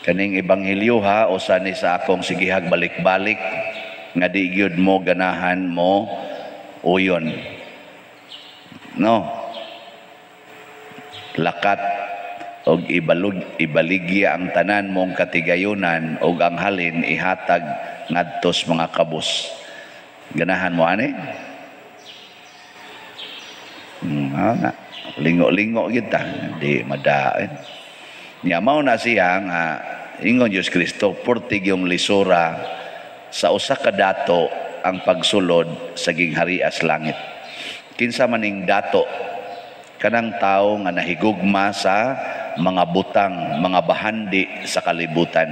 Kaning ebanghelyo ha, usa ni sa akong sigihag balik-balik nga di gyud mo ganahan mo uyon. No? Lakat og ibaligya ang tanan mong katigayunan og ang halin ihatag ngadtos mga kabus. Ganahan mo ani? Na lingo-lingo gyud ta, di madaen. Nya mao na siya nga ingon Dios Kristo, portig yung lisura sa usa ka dato ang pagsulod sa gingharias langit. Kinsa maning dato? Kanang tao nga nahigugma sa mga butang, mga bahandi sa kalibutan.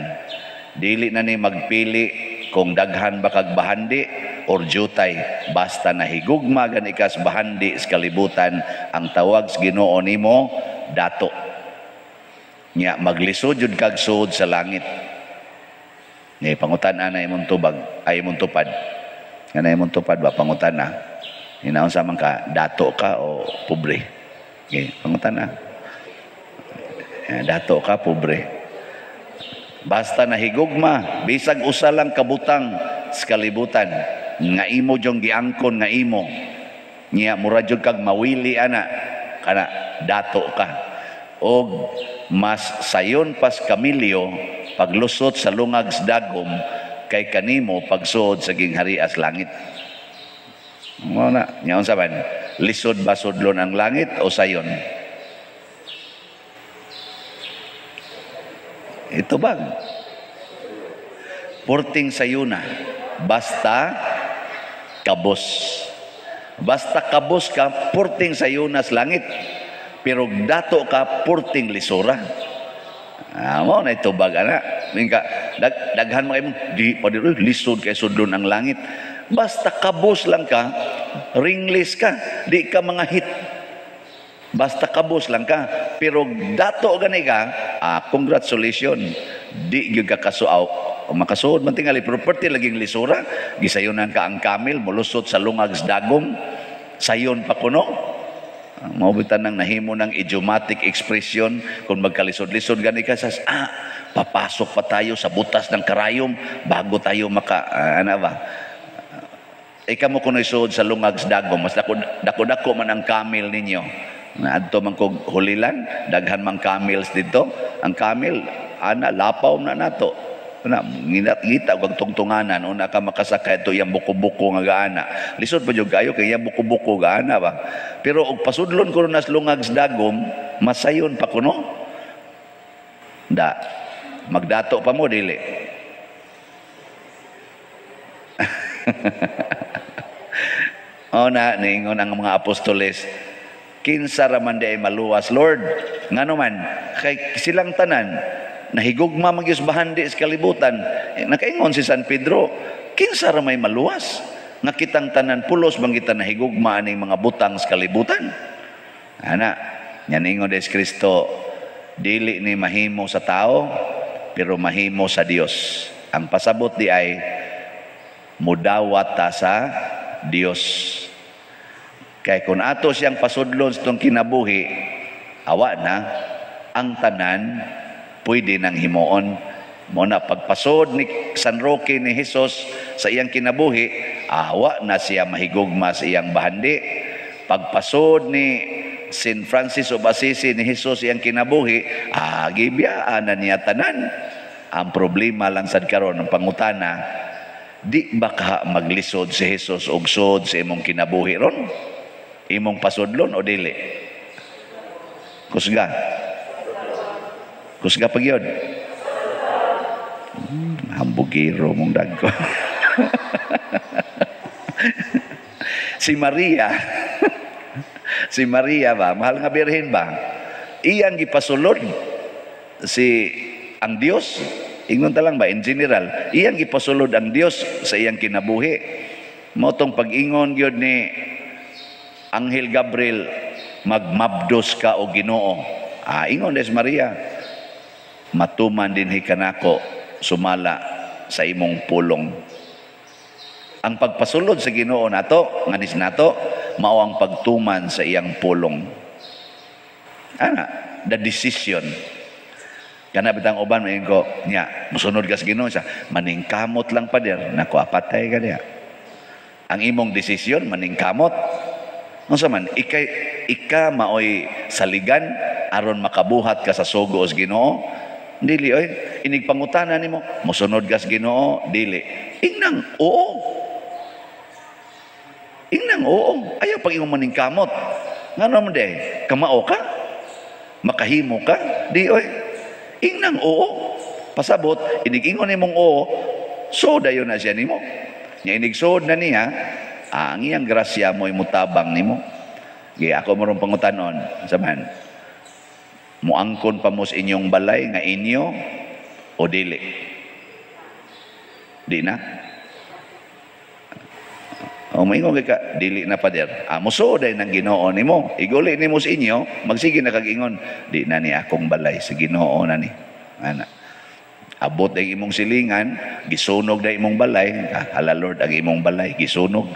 Dili na ni magpili kung daghan ba kag bahandi or jutay, basta nahigugma gani kas bahandi sa kalibutan, ang tawag sa Ginoo nimo dato. Nya maglisod jud kag suod sa langit. Ni pangutan-an na imong tubag, ay imong tupad. Kana imong tupad ba pangutan na? Hinaon sa man ka, dato ka o pobre? Okay, pangutan na. Dato ka, pobre. Basta nahigugma, bisag usa lang kabutang sa kalibutan, nga imo jong giangkon nga imo. Nya mura jud kag mawili ana, kana dato ka. O mas sayon pas kamilyo paglusot sa lungag sa dagom kay kanimo pagsuod sa gingharias langit. Mo na nyaon saban, lisod ba sudlon ang langit o sayon? Ito bag porting sayuna, basta kabos. Basta kabos ka, porting sayuna sa langit. Pero dato ka, porting lisura. Mo na ito bag ana. Mingka daghan mo di pa dito lisod kay sudlon ang langit. Basta kabos lang ka, ringless ka, di ka mga hit. Basta kabos lang ka, pero dato gani ka, congratulations. Di gyud ka kasuaw. Makasuod man tingali property laging lisura, gisayunan ka ang kamil, mulusot sa lungag sa dagom. Sayon pa kuno. Maubitan ng nahimo ng idiomatic expression kung magkalisod-lisod gani ka sa papasok pa tayo sa butas ng karayom bago tayo ano ba? Ikaw mo kuno isuod sa lungag sa dagom, mas dako-dako man ang kamil ninyo. Na adto man kog hulilan, daghan mang camels dito. Ang camel ana lapaw na nato. Na ngita og tungtunganan una ka makasakay ito yang buko-buko nga gaana. Lisod pa jud kayo kay yang buko-buko gaana ba. Pero og pasudlon kuno nas lungag sa dagom, masayon pa kuno. Da magdato pa mo dili. Na ningon ang mga apostoles, kinsa ra man di ay maluwas Lord, ngano man kay silang tanan nahigugma magyus bahandi sa kalibutan. Nakaingon si San Pedro, kinsa ra may maluwas nga kitang tanan pulos bang kita nahigugma aning mga butang sa kalibutan. Ana nya ningon des Kristo, dili ni mahimo sa tao pero mahimo sa Dios. Ang pasabot di ay mudawat ta sa Dios. Kay kung ato siyang pasudlon sa itong kinabuhi, awa na ang tanan pwede nang himuon. Muna pagpasod ni San Roque ni Jesus sa iyang kinabuhi, awa na siya mahigugma sa iyang bahandi. Pagpasod ni St. Francis of Assisi ni Jesus iyang kinabuhi, gibiyaan na niya tanan. Ang problema lang sad karon ang pangutana, di ba ka maglisod si Jesus og sod sa imong kinabuhi ron? Imong pasudlon o dili? Kusga. Kusga pag yun. Hambugiro mong dagko. Si Maria. Si Maria ba? Mahal nga birhen ba? Iyang gipasulod ang Dios. Ingon ta lang ba in general, iyang gipasulod ang Dios sa iyang kinabuhi. Motong pag-ingon gyud ni Anghel Gabriel, magmabdos ka o Ginoo. Ingon des Maria, matuman din hikanako sumala sa imong pulong. Ang pagpasulod sa Ginoo nato, nganis nato, mao ang pagtuman sa iyang pulong. The decision. Kana bitang uban main ko nya musunod ka sa Ginoo siya, maningkamot lang pader, nako apatay ka diya. Ang imong desisyon maningkamot. Unsa man ika maoy saligan aron makabuhat ka sa sugo sa Ginoo? Dili oy, inig pangutana nimo, musunod ka sa Ginoo? Dili. Ingnang oo. Ingnang oo. Ayaw pag imong maningkamot. Ngano man day? Kamao ka? Makahimo ka? Di oy. Ingnang oo. Pasabot, inig-ingon nimong oo, so dayon na siya nimo. Nya inig-sod na niya, ang iyang grasya mo imutabang nimo. Gi ako morong pangutanon, saman. Muangkon pa mo sa inyong balay nga inyo o dili? Di na. O maingon ka, dili na pader. Muso day nang Ginoo nimo. Iguli nimo sa inyo, magsige na kag-ingon, di na ni akong balay sa Ginoo na ni. Ana. Abot day imong silingan, gisunog day imong balay, hala Lord ang imong balay gisunog.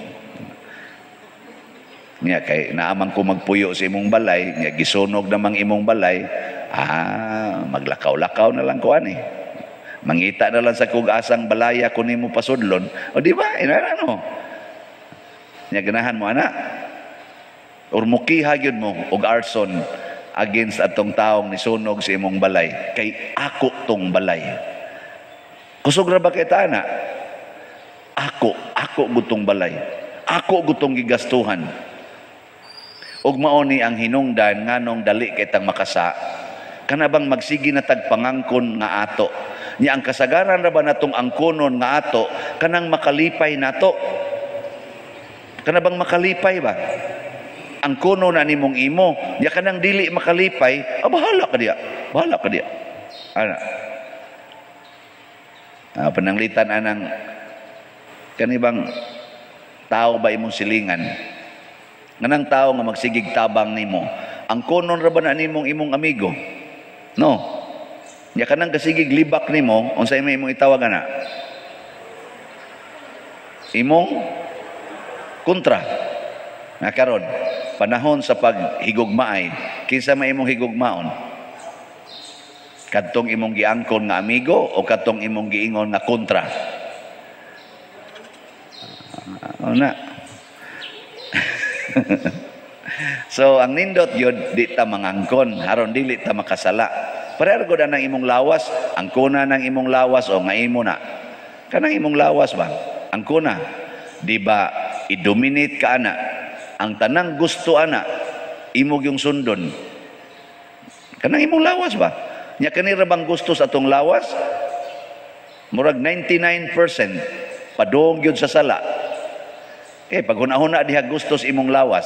Nya kay naamang ko magpuyo sa imong balay, nya gisunog namang imong balay, maglakaw-lakaw na lang ko ani. Mangita na lang sa kug-asang balaya kun nimo pasudlon. O di ba? Ano? Nya ganahan mo ana. Or mukiha gyud mo og arson against atong taong nisunog sa imong balay kay ako tong balay. Kusog ra ba kay ta ana? Ako gutong balay. Ako gutong gigastuhan. Ug mao ni ang hinungdan nganong dali kay tang makasa. Kana bang magsigi na tagpangangkon nga ato. Nya ang kasagaran ra ba natong angkonon nga ato kanang makalipay nato. Kana bang makalipay ba? Ang kuno na nimong imo, ya kanang dili makalipay, bahala ka diya. Bahala ka diya. Ana. Pananglitan anang kanibang tao ba imong silingan? Nganang tao nga magsigig tabang nimo. Ang kunon ra ba na nimong imong amigo? No. Ya kanang kasigig libak nimo, unsay may imong itawag ana? Imong kontra. Nga karon panahon sa paghigugmaay, kinsa may imong higugmaon? Kadtong imong giangkon nga amigo o kadtong imong giingon nga kontra? Na. So ang nindot yun, di ta mangangkon, haron dili ta makasala. Pareho gud nang imong lawas, ang kuna ng imong lawas o nga imo na. Kanang imong lawas ba? Ang kuna, di ba i-dominate ka ana? Ang tanang gusto ana, imog yung sundon. Kanang imong lawas ba? Nya kanira bang gusto sa atong lawas? Murag 99% padong gyud sa sala. Pag hunahuna diha gusto sa imong lawas.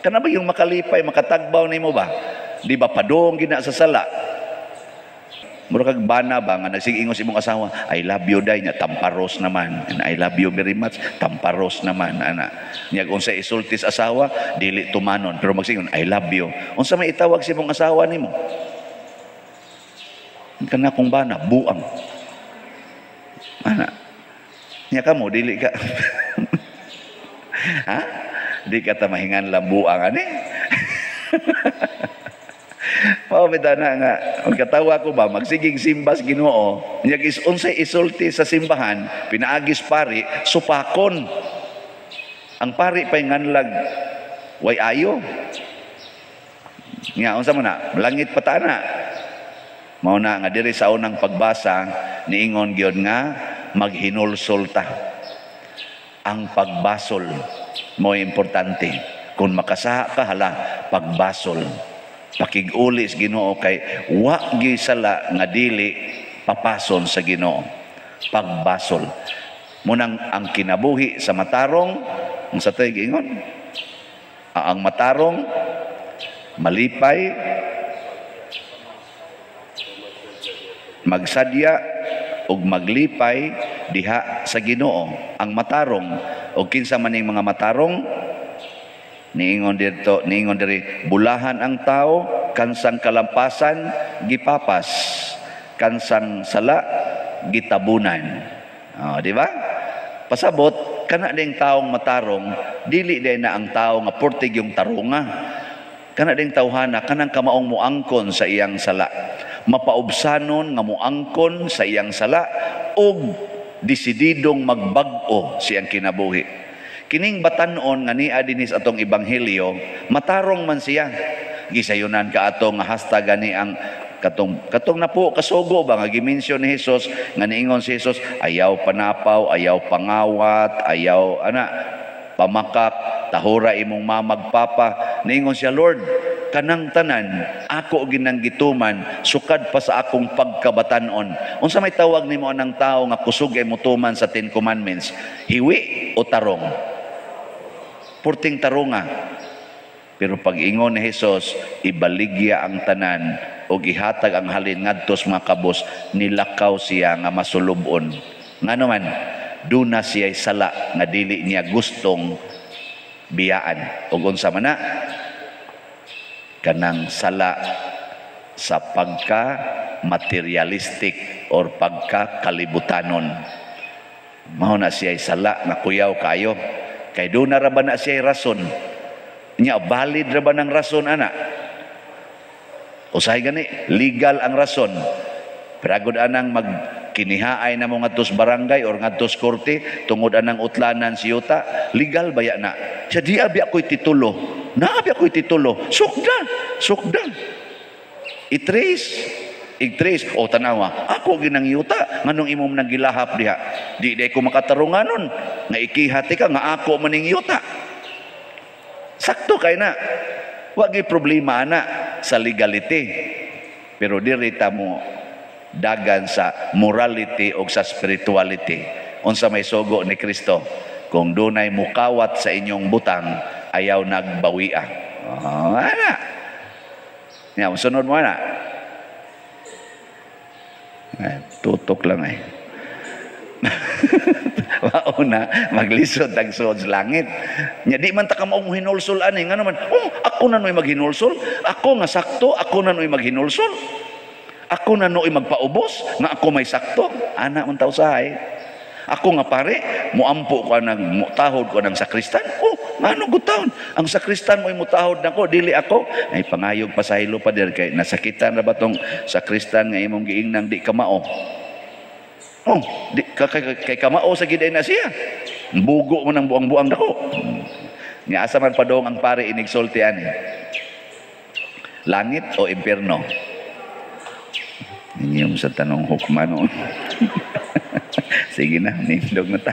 Kana ba yung makalipay, makatagbaw nimo ba? Di ba padong gina sa sala? Murag kag bana ba nga nagsigingos imong asawa, I love you day nya tamparos naman. And I love you very much, tamparos naman ana. Nya unsa isultis asawa, dili tumanon pero magsingon I love you. Unsa may itawag sa imong asawa nimo? Kana kung bana buang. Ana. Nya kamo dili ka. Ha? Di ka ta mahingan lang buang ani. Mawabita na nga, magkatawa ko ba, magsiging simbas Ginoo, niyag unsay isulti sa simbahan, pinaagis pari, supakon. Ang pari pa'y nganlag, way ayo. Nga, unsa mo na, langit patana. Mao na nga diri sa unang pagbasa, niingon gyud nga, maghinulsol ta. Ang pagbasol, mo importante. Kung makasaha ka, hala, pagbasol. Pakig-uli sa Ginoo kay wa gyud sala nga dili papason sa Ginoo. Pagbasol. Munang ang kinabuhi sa matarong, ang sa tay giingon. Ang matarong malipay, magsadya ug maglipay diha sa Ginoo. Ang matarong o kinsa maning mga matarong niingon diri bulahan ang tao kansang kalampasan gipapas kansang sala gitabunan. Di ba? Pasabot kana ding taong matarong dili day na ang tao nga portig yung tarunga. Kana ding tawhana kanang kamaong muangkon sa iyang sala. mapaubsanon nga moangkon sa iyang sala ug desididong magbag-o siyang kinabuhi. Kining batan-on nga niya dinis atong ebanghelyo, matarong man siya. Gisayunan ka atong nga hashtag gani ang katong na po kasugo ba nga gimensyon ni Hesus nga niingon si Hesus, ayaw panapaw, ayaw pangawat, ayaw pamakak, tahura imong mamagpapa. Niingon siya, Lord, kanang tanan ako ginang gituman sukad pa sa akong pagkabatanon. Unsa may tawag nimo anang tao nga kusog ay mutuman sa 10 commandments? Hiwi o tarong? Purting tarunga. Pero pag ingon ni Hesus, ibaligya ang tanan o gihatag ang halin ngadto sa mga kabos, nilakaw siya nga masulubon. Ngano man, duna siya sala nga dili niya gustong biyaan. Ug unsa man na, kanang sala sa pagka materialistic or pagka kalibutanon. Mao na siya sala nga kuyaw kayo. Kay duna ra ba na siya rason? Nya valid ra ba ng rason ana? Usahay gani, legal ang rason. Peragod anang magkinihaay na mo ngadtos barangay or ngadtos korte tungod anang utlanan si yuta, legal ba ya na? Siya di abi ako'y titulo. Naabi ako'y titulo. Sukdan. I-trace. O tanawa, ako ginang yuta, nganong imong nagilahap diha. Di ko makatarunganon. Nga ikihati ka, nga ako maning yuta. Sakto kay na. Wagi problema na sa legality. Pero dirita mo dagan sa morality o sa spirituality. Unsa may sugo ni Kristo. Kung dunay mukawat sa inyong butang, ayaw nagbawia. Ana. Yan, sunod mo na. Tutok lang ay. Mauna, maglisod ang suod sa langit. Nya di man ta ka maong hinulsol ani nga naman. Ako na noy maghinulsol. Ako nga sakto, ako na noy maghinulsol. Ako na noy magpaubos nga ako may sakto. Ana man taw sahay. Ako nga pare, muampo ko nang mutahod ko ng sakristan. Ngano gutaon? Ang sakristan mo'y mutahod nako, dili ako. Ay pangayog pa sa hilo pa der kay nasakitan ra ba tong sakristan nga imong giingnang di kamao. Kay kamao sa giday na siya. Bugo mo ng buang-buang dako. Nga asa man padong ang pare inigsulti ani. Langit o impierno? Inyong sa tanong hukma noon. Sige na, nindog na ta.